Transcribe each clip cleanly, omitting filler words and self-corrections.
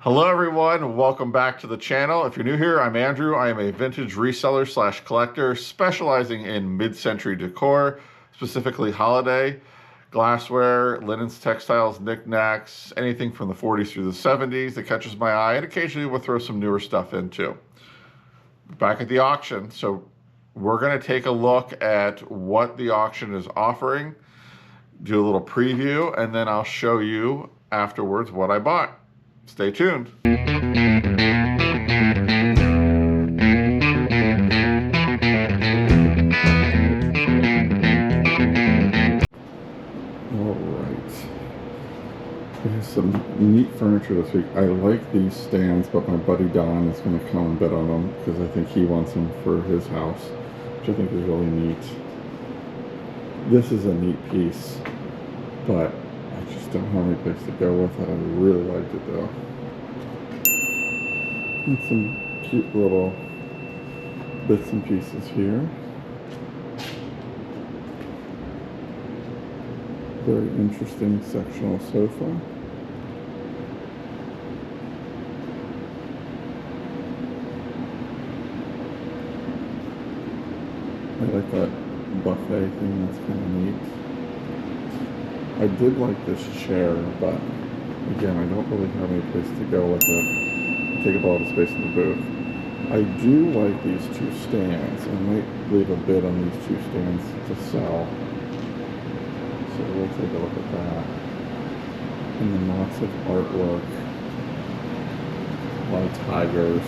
Hello everyone, welcome back to the channel. If you're new here, I'm Andrew. I am a vintage reseller slash collector specializing in mid-century decor, specifically holiday, glassware, linens, textiles, knickknacks, anything from the 40s through the 70s that catches my eye, and occasionally we'll throw some newer stuff in too. Back at the auction, so we're going to take a look at what the auction is offering, do a little preview, and then I'll show you afterwards what I bought. Stay tuned. Alright. There's some neat furniture this week. I like these stands, but my buddy Don is going to come and bid on them because I think he wants them for his house, which I think is really neat. This is a neat piece, but I just don't have any place to go with it. I really liked it though. And some cute little bits and pieces here. Very interesting sectional sofa. I like that buffet thing, that's kind of neat. I did like this chair, but again, I don't really have any place to go with it. Take up a lot of space in the booth. I do like these two stands. I might leave a bid on these two stands to sell. So we'll take a look at that. And then lots of artwork. A lot of tigers.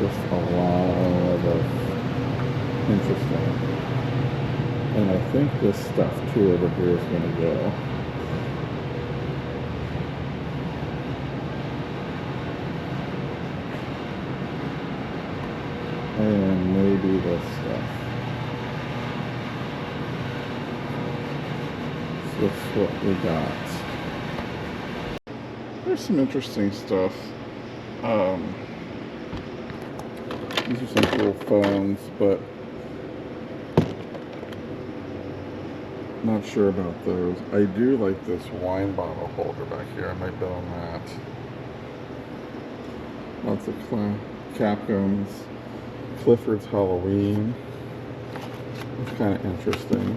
Just a lot of interesting. And I think this stuff too over here is going to go. And maybe this stuff. So that's what we got. There's some interesting stuff. These are some cool phones, but not sure about those. I do like this wine bottle holder back here. I might bet on that. Lots of Capcoms. Clifford's Halloween. It's kind of interesting.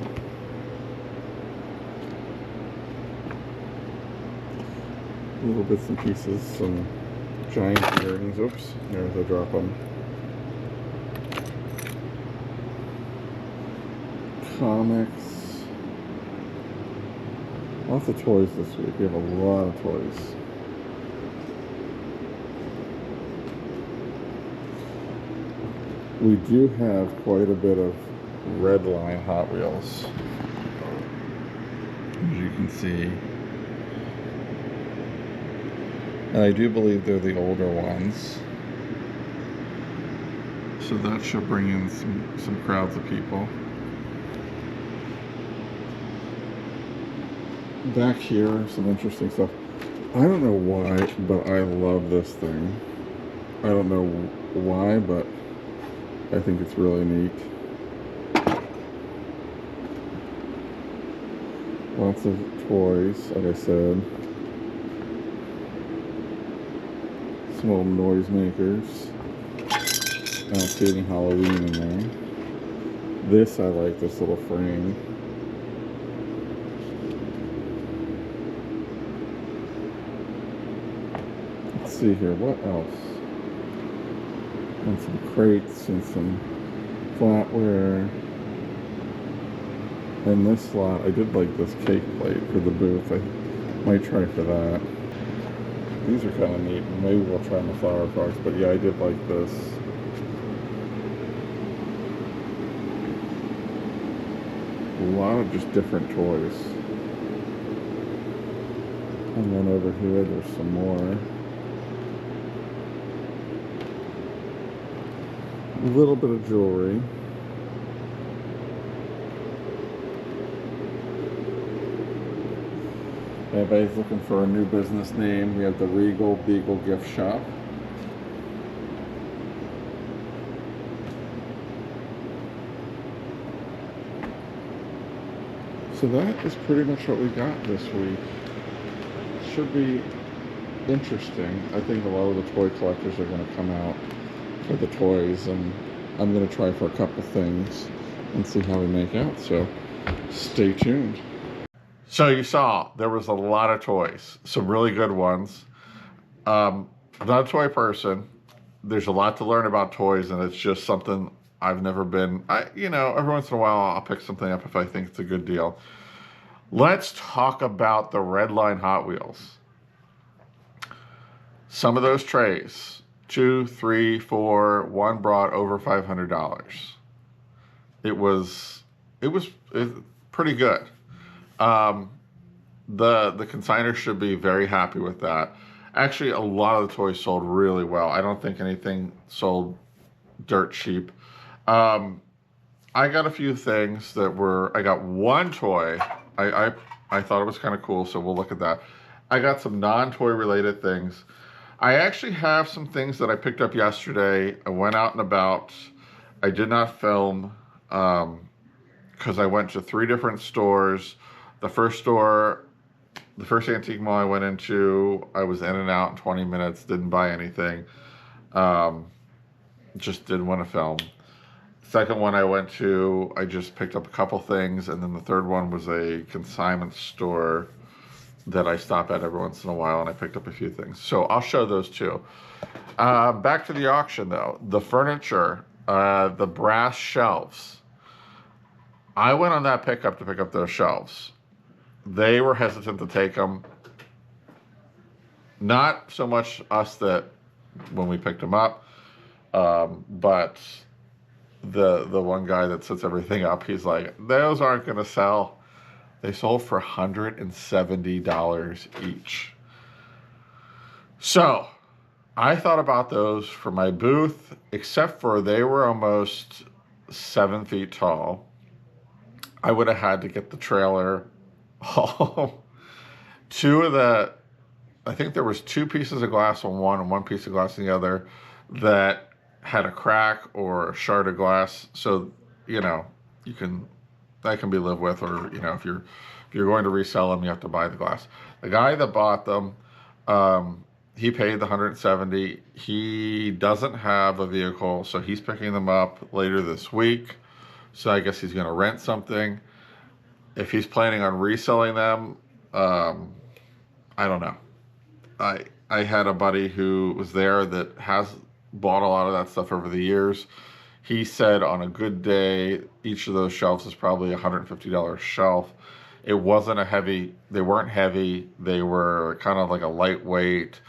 Little bits and pieces, some giant earrings. Oops, there's a drop on. Comics. Lots of toys this week. We have a lot of toys. We do have quite a bit of Redline Hot Wheels, as you can see. And I do believe they're the older ones. So that should bring in some crowds of people. Back here, some interesting stuff. I don't know why, but I love this thing. I don't know why, but I think it's really neat. Lots of toys, like I said. Some little noisemakers. I don't see any Halloween in there. This, I like this little frame. Let's see here, what else? And some crates and some flatware. And this lot, I did like this cake plate for the booth. I might try for that. These are kind of neat. Maybe we'll try on the flower cards, but yeah, I did like this. A lot of just different toys. And then over here, there's some more. A little bit of jewelry. Everybody's looking for a new business name. We have the Regal Beagle Gift Shop. So that is pretty much what we got this week. Should be interesting. I think a lot of the toy collectors are going to come out for the toys, and I'm going to try for a couple things and see how we make out. So stay tuned. So you saw there was a lot of toys, some really good ones. I'm not a toy person. There's a lot to learn about toys, and it's just something I've never been. Every once in a while I'll pick something up if I think it's a good deal. Let's talk about the Redline Hot Wheels. Some of those trays, 2, 3, 4, one brought over $500. It was pretty good. The consignor should be very happy with that. Actually, a lot of the toys sold really well. I don't think anything sold dirt cheap. I got a few things that were. I got one toy. I thought it was kind of cool, so we'll look at that. I got some non-toy related things. I actually have some things that I picked up yesterday. I went out and about. I did not film because I went to 3 different stores. The first antique mall I went into, I was in and out in 20 minutes, didn't buy anything. Just didn't want to film. Second one I went to, I just picked up a couple things, and then the third one was a consignment store that I stop at every once in a while, and I picked up a few things. So I'll show those too. Back to the auction though. The furniture, the brass shelves. I went on that pickup to pick up those shelves. They were hesitant to take them. Not so much us that when we picked them up, but the one guy that sets everything up, he's like, those aren't going to sell. They sold for $170 each. So I thought about those for my booth, except for they were almost 7 feet tall. I would have had to get the trailer. I think there was 2 pieces of glass on one and 1 piece of glass on the other that had a crack or a shard of glass. So, that can be lived with, or, if you're going to resell them, you have to buy the glass. The guy that bought them, he paid the $170. He doesn't have a vehicle, so he's picking them up later this week. So I guess he's going to rent something. If he's planning on reselling them, I don't know. I had a buddy who was there that has bought a lot of that stuff over the years. He said on a good day, each of those shelves is probably a $150 shelf. It wasn't they weren't heavy. They were kind of like a lightweight,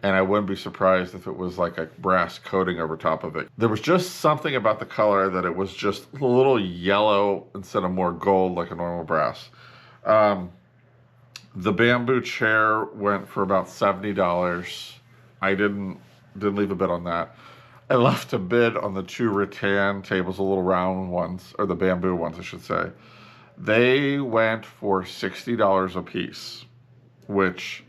and I wouldn't be surprised if it was like a brass coating over top of it. There was just something about the color that it was just a little yellow instead of more gold like a normal brass. The bamboo chair went for about $70. I didn't leave a bid on that. I left a bid on the 2 rattan tables, the little round ones, or the bamboo ones, I should say. They went for $60 a piece, which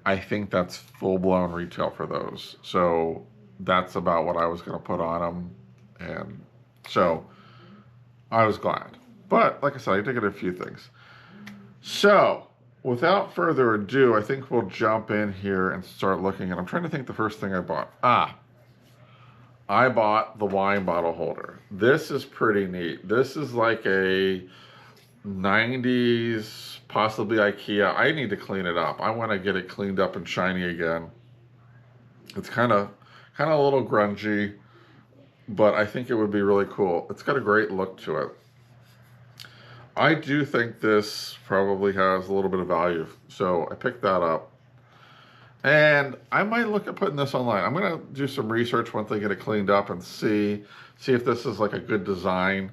I think that's full-blown retail for those. So that's about what I was going to put on them. And so I was glad. But like I said, I did get a few things. So without further ado, I think we'll jump in here and start looking. And I'm trying to think the first thing I bought. I bought the wine bottle holder. This is pretty neat. This is like a 90s, possibly IKEA. I need to clean it up. I want to get it cleaned up and shiny again. It's kind of a little grungy, but I think it would be really cool. It's got a great look to it. I do think this probably has a little bit of value, so I picked that up. And I might look at putting this online. I'm going to do some research once I get it cleaned up and see if this is like a good design,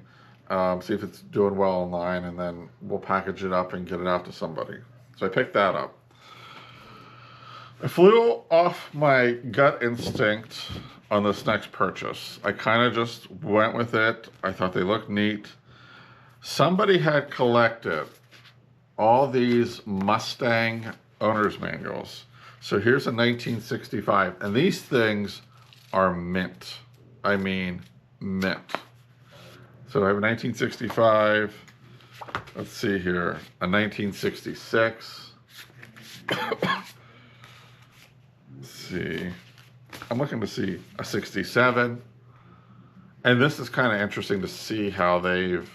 see if it's doing well online, and then we'll package it up and get it out to somebody. So I picked that up. I flew off my gut instinct on this next purchase. I kind of just went with it. I thought they looked neat. Somebody had collected all these Mustang owner's manuals. So here's a 1965, and these things are mint. I mean, mint. So I have a 1965. Let's see here. A 1966. Let's see. I'm looking to see a 67. And this is kind of interesting to see how they've...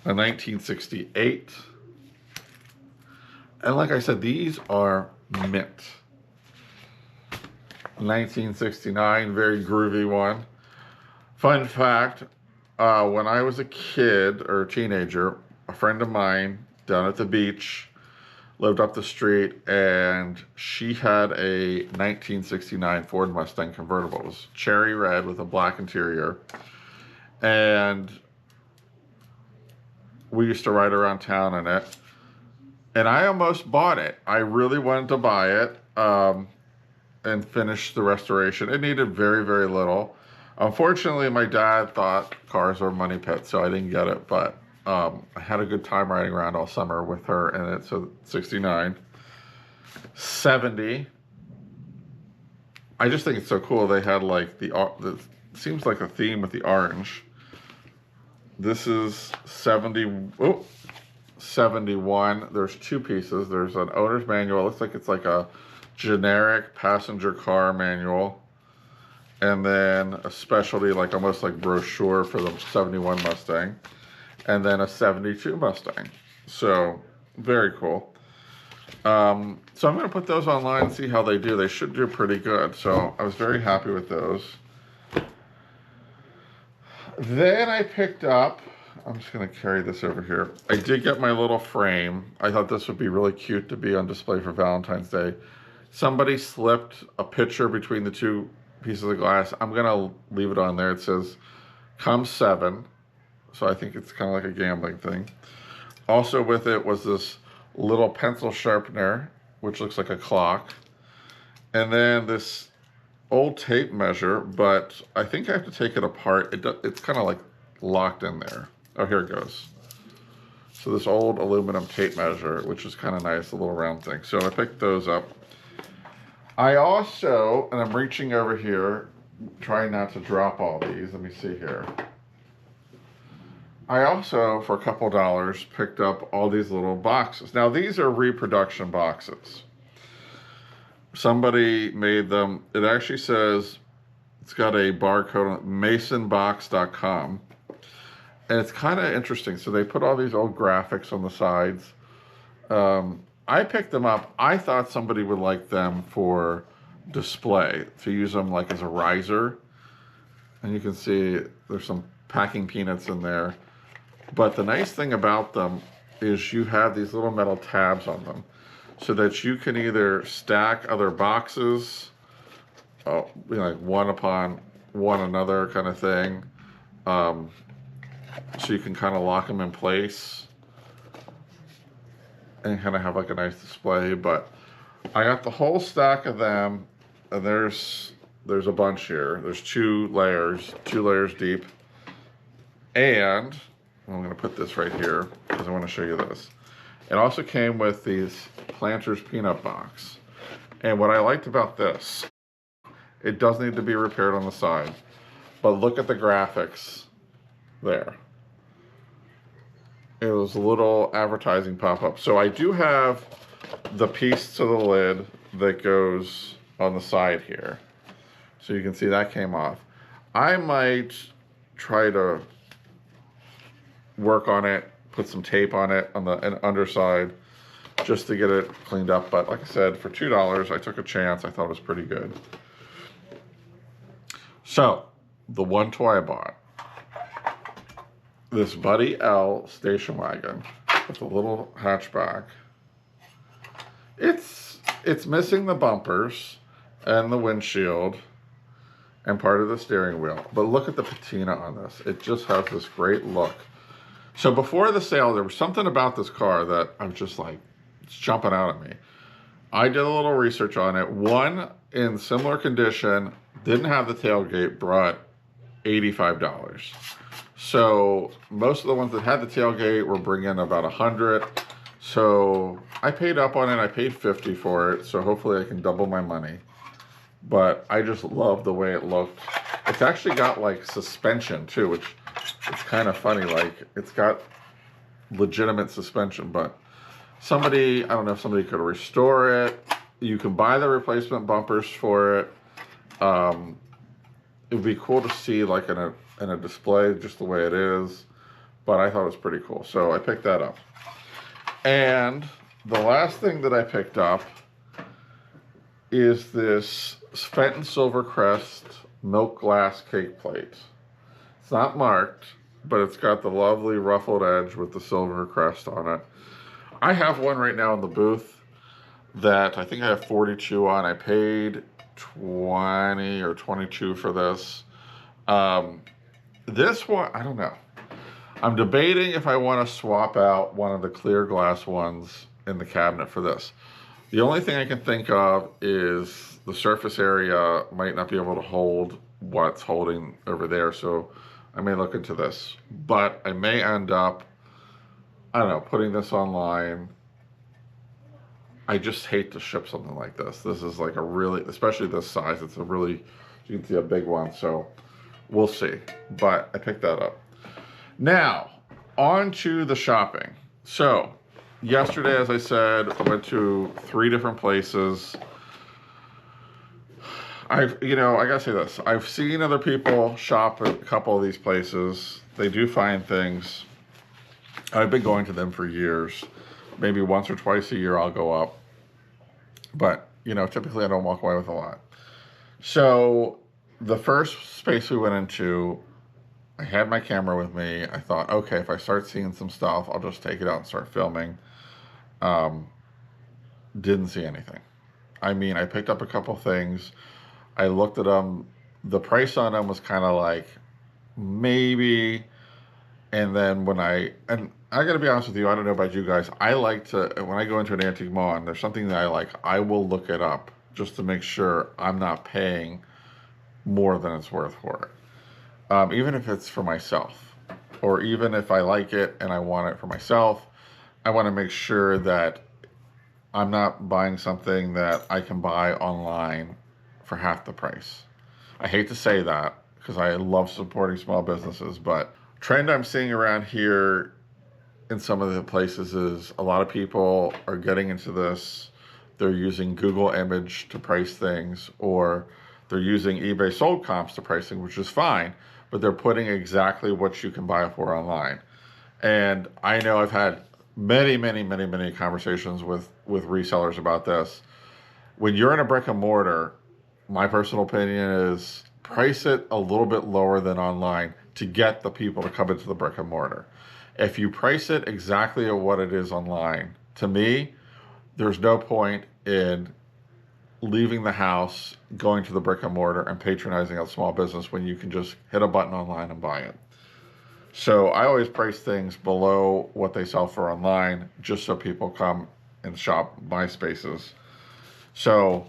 A 1968. And like I said, these are mint. 1969, very groovy one. Fun fact, when I was a kid or a teenager, a friend of mine down at the beach lived up the street, and she had a 1969 Ford Mustang convertible. It was cherry red with a black interior. And we used to ride around town in it. And I almost bought it. I really wanted to buy it and finish the restoration. It needed very, very little. Unfortunately, my dad thought cars were money pits, so I didn't get it. But I had a good time riding around all summer with her in it. So 69. 70. I just think it's so cool. They had like the seems like a theme with the orange. This is 70. Oh, 71. There's two pieces. There's an owner's manual. It looks like it's like a generic passenger car manual, and then a specialty, like almost like brochure for the 71 Mustang, and then a 72 Mustang. So very cool. So I'm going to put those online and see how they do. They should do pretty good. So I was very happy with those. Then I picked up, I'm just going to carry this over here. I did get my little frame. I thought this would be really cute to be on display for Valentine's Day. Somebody slipped a picture between the two pieces of glass. I'm going to leave it on there. It says, come 7. So I think it's kind of like a gambling thing. Also with it was this little pencil sharpener, which looks like a clock. And then this old tape measure, but I think I have to take it apart. It's kind of like locked in there. Oh, here it goes. So this old aluminum tape measure, which is kind of nice, a little round thing. So I picked those up. I also, and I'm reaching over here, trying not to drop all these. Let me see here. I also, for a couple dollars, picked up all these little boxes. Now, these are reproduction boxes. Somebody made them. It actually says, it's got a barcode on it, masonbox.com. And it's kind of interesting. So they put all these old graphics on the sides. I picked them up. I thought somebody would like them for display, to use them like as a riser. And you can see there's some packing peanuts in there. But the nice thing about them is you have these little metal tabs on them so that you can either stack other boxes, like one upon one another kind of thing. So you can kind of lock them in place and kind of have like a nice display. But I got the whole stack of them, and there's a bunch here. There's 2 layers deep. And I'm going to put this right here because I want to show you this. It also came with these Planters peanut box. And what I liked about this, it does need to be repaired on the side, but look at the graphics there. It was a little advertising pop-up. So I do have the piece to the lid that goes on the side here. So you can see that came off. I might try to work on it, put some tape on it on the underside just to get it cleaned up. But like I said, for $2, I took a chance. I thought it was pretty good. So the one toy I bought, this Buddy L station wagon with a little hatchback. It's missing the bumpers and the windshield and part of the steering wheel. But look at the patina on this. It just has this great look. So before the sale, there was something about this car that I was just like, it's jumping out at me. I did a little research on it. One in similar condition, didn't have the tailgate, brought $85. So most of the ones that had the tailgate were bringing about $100. So I paid up on it. I paid $50 for it. So hopefully I can double my money. But I just love the way it looked. It's actually got like suspension too, which it's kind of funny. Like it's got legitimate suspension, but somebody, I don't know if somebody could restore it. You can buy the replacement bumpers for it. It would be cool to see like in a display just the way it is, but I thought it was pretty cool, so I picked that up. And the last thing that I picked up is this Fenton Silvercrest milk glass cake plate. It's not marked, but it's got the lovely ruffled edge with the silver crest on it. I have one right now in the booth that I think I have 42 on. I paid 20 or 22 for this. This one, I don't know. I'm debating if I want to swap out one of the clear glass ones in the cabinet for this. The only thing I can think of is the surface area might not be able to hold what's holding over there, so I may look into this. But I may end up, I don't know, putting this online. I just hate to ship something like this. This is like a really, especially this size, it's a really, you can see a big one, so we'll see. But I picked that up. Now, on to the shopping. So, yesterday, as I said, I went to 3 different places. I gotta say this. I've seen other people shop at a couple of these places. They do find things. I've been going to them for years. Maybe once or twice a year I'll go up. But, typically I don't walk away with a lot. So, the first space we went into, I had my camera with me. I thought, okay, if I start seeing some stuff, I'll just take it out and start filming. Didn't see anything. I mean, I picked up a couple things. I looked at them. The price on them was kind of like, maybe. And then and I gotta be honest with you, I don't know about you guys. I like to, when I go into an antique mall and there's something that I like, I will look it up just to make sure I'm not paying more than it's worth for it. Even if it's for myself, or even if I like it and I want it for myself, I want to make sure that I'm not buying something that I can buy online for half the price. I hate to say that because I love supporting small businesses, but trend I'm seeing around here in some of the places is a lot of people are getting into this. They're using Google Image to price things, or they're using eBay sold comps to pricing, which is fine, but they're putting exactly what you can buy for online. And I know I've had many conversations with resellers about this. When you're in a brick and mortar, my personal opinion is price it a little bit lower than online to get the people to come into the brick and mortar. If you price it exactly at what it is online, to me, there's no point in leaving the house, going to the brick and mortar and patronizing a small business when you can just hit a button online and buy it. So I always price things below what they sell for online, just so people come and shop my spaces. So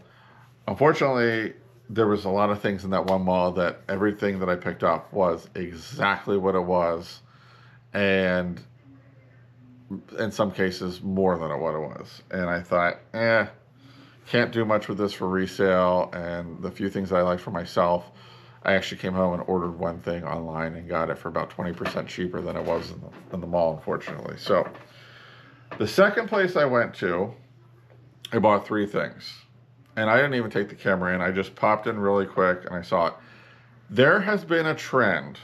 unfortunately, there was a lot of things in that one mall that everything that I picked up was exactly what it was, and in some cases more than what it was. And I thought, can't do much with this for resale, and the few things that I liked for myself, I actually came home and ordered one thing online and got it for about 20% cheaper than it was in the mall, unfortunately. So the second place I went to, I bought 3 things. And I didn't even take the camera in. I just popped in really quick and I saw it. There has been a trend.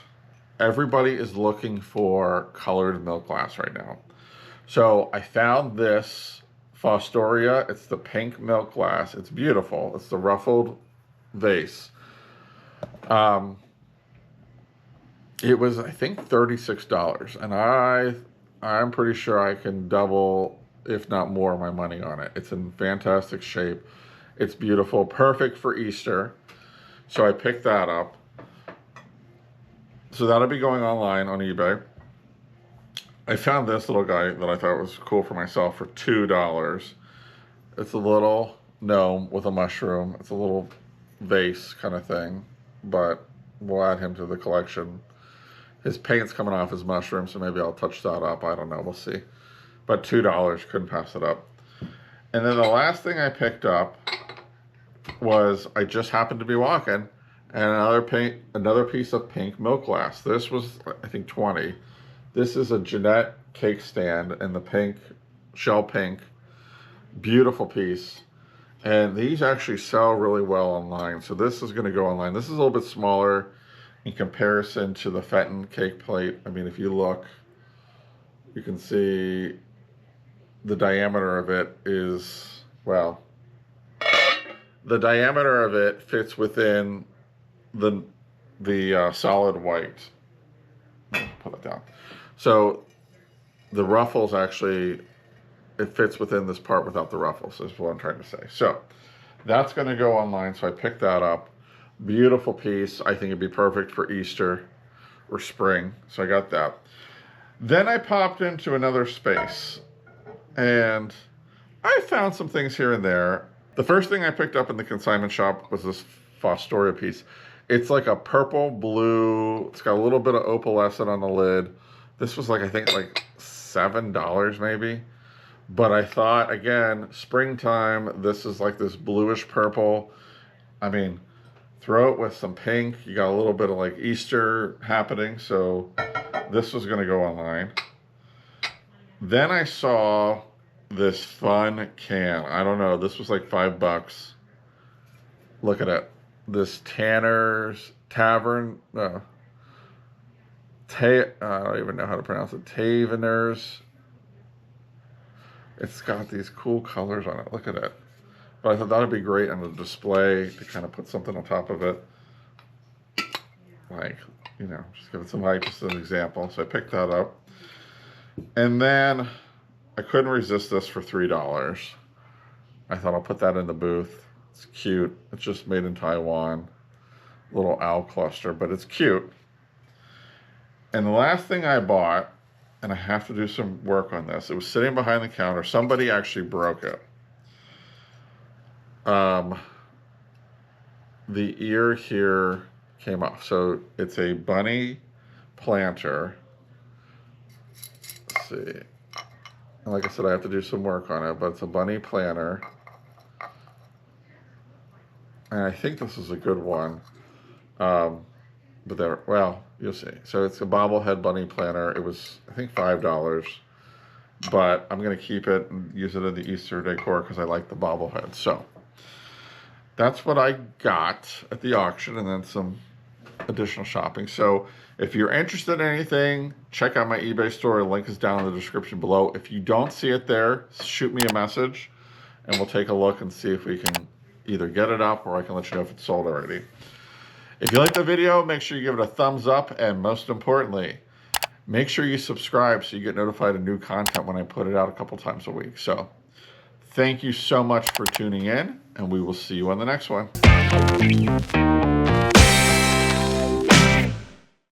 Everybody is looking for colored milk glass right now. So I found this Fostoria. It's the pink milk glass. It's beautiful. It's the ruffled vase. It was, I think, $36. And I'm pretty sure I can double, if not more, my money on it. It's in fantastic shape. It's beautiful, perfect for Easter. So I picked that up. So that'll be going online on eBay. I found this little guy that I thought was cool for myself for $2. It's a little gnome with a mushroom. It's a little vase kind of thing, but we'll add him to the collection. His paint's coming off his mushroom, so maybe I'll touch that up. I don't know, we'll see. But $2, couldn't pass it up. And then the last thing I picked up was, I just happened to be walking, and another piece of pink milk glass. This was, I think, 20. This is a Jeanette cake stand in the pink, shell pink. Beautiful piece. And these actually sell really well online. So this is going to go online. This is a little bit smaller in comparison to the Fenton cake plate. I mean, if you look, you can see the diameter of it is, well, the diameter of it fits within the solid white. Put it down. So the ruffles actually, it fits within this part without the ruffles, is what I'm trying to say. So that's going to go online. So I picked that up. Beautiful piece. I think it'd be perfect for Easter or spring. So I got that. Then I popped into another space and I found some things here and there. The first thing I picked up in the consignment shop was this Fostoria piece. It's like a purple blue. It's got a little bit of opalescent on the lid. This was like, I think like $7 maybe. But I thought, again, springtime, this is like this bluish purple. I mean, throw it with some pink. You got a little bit of like Easter happening. So this was going to go online. Then I saw this fun can. I don't know. This was like $5. Look at it. This Tanner's Tavern. I don't even know how to pronounce it. Taverner's. It's got these cool colors on it. Look at it. But I thought that would be great on the display to kind of put something on top of it. Like, you know, just give it some height, just an example. So I picked that up. And then I couldn't resist this for $3. I thought I'll put that in the booth. It's cute. It's just made in Taiwan. Little owl cluster, but it's cute. And the last thing I bought, and I have to do some work on this, it was sitting behind the counter. Somebody actually broke it. The ear here came off. So it's a bunny planter. Let's see. And like I said, I have to do some work on it, but it's a bunny planter. And I think this is a good one. But there, well, you'll see. So it's a bobblehead bunny planter. It was, I think, $5. But I'm going to keep it and use it in the Easter decor because I like the bobblehead. So that's what I got at the auction, and then some additional shopping. So if you're interested in anything, check out my eBay store. The link is down in the description below. If you don't see it there, shoot me a message, and we'll take a look and see if we can either get it up or I can let you know if it's sold already. If you like the video, make sure you give it a thumbs up, and most importantly, make sure you subscribe so you get notified of new content when I put it out a couple times a week. So thank you so much for tuning in, and we will see you on the next one.